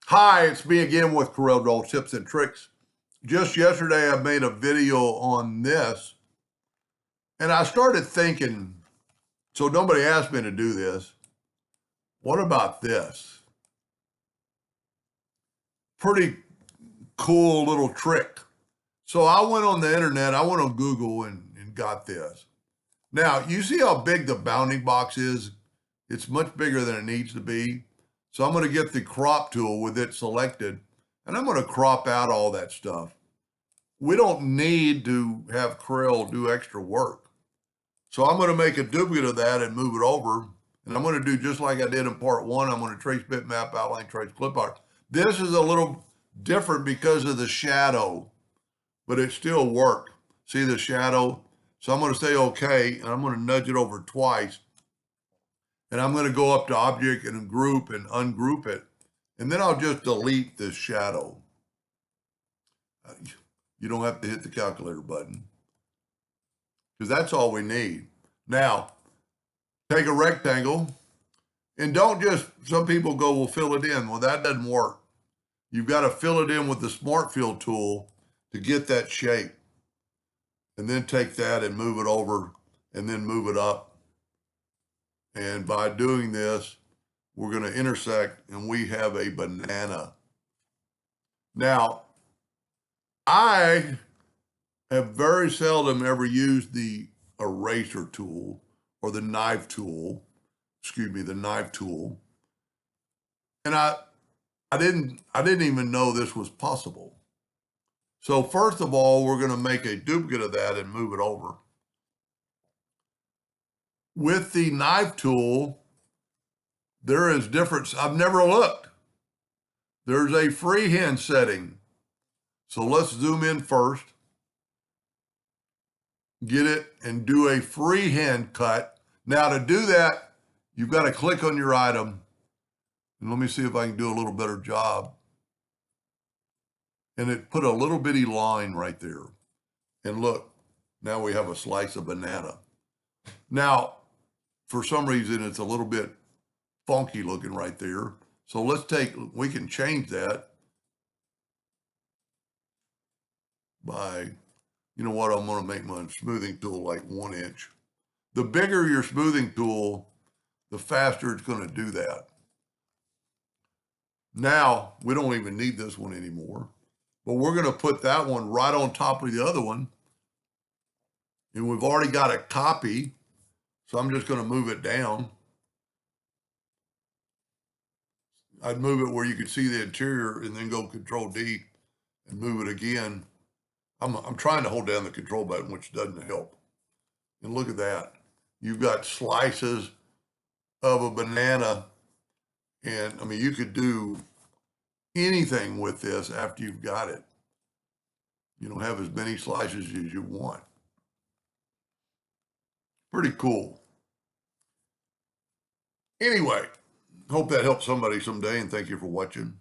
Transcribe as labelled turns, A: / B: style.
A: Hi, it's me again with Corel Tips and Tricks. Just yesterday, I made a video on this, and I started thinking, so nobody asked me to do this. What about this? Pretty cool little trick. So I went on the internet, I went on Google and got this. Now, you see how big the bounding box is? It's much bigger than it needs to be. So I'm going to get the crop tool with it selected, and I'm going to crop out all that stuff. We don't need to have Corel do extra work. So I'm going to make a duplicate of that and move it over. And I'm going to do just like I did in part one. I'm going to trace bitmap, outline, trace clip art. This is a little different because of the shadow, but it still worked. See the shadow? So I'm going to say okay, and I'm going to nudge it over twice. And I'm going to go up to object and group and ungroup it. And then I'll just delete this shadow. You don't have to hit the calculator button because that's all we need. Now, take a rectangle and don't just, some people go, well, fill it in. Well, that doesn't work. You've got to fill it in with the Smart Fill tool to get that shape. And then take that and move it over and then move it up. And by doing this, we're going to intersect and we have a banana. Now, I have very seldom ever used the eraser tool or the knife tool, the knife tool. And I didn't even know this was possible. So first of all, we're going to make a duplicate of that and move it over. With the knife tool, there is difference. I've never looked. There's a freehand setting. So let's zoom in first. Get it and do a freehand cut. Now to do that, you've got to click on your item. And let me see if I can do a little better job. And it put a little bitty line right there. And look, now we have a slice of banana. Now, for some reason, it's a little bit funky looking right there. So we can change that by, you know what, I'm gonna make my smoothing tool like 1 inch. The bigger your smoothing tool, the faster it's gonna do that. Now, we don't even need this one anymore, but we're gonna put that one right on top of the other one. And we've already got a copy, so I'm just gonna move it down. I'd move it where you could see the interior and then go Control D and move it again. I'm trying to hold down the control button, which doesn't help. And look at that. You've got slices of a banana. And I mean, you could do anything with this after you've got it. You know, have as many slices as you want. Pretty cool. Anyway, hope that helps somebody someday, and thank you for watching.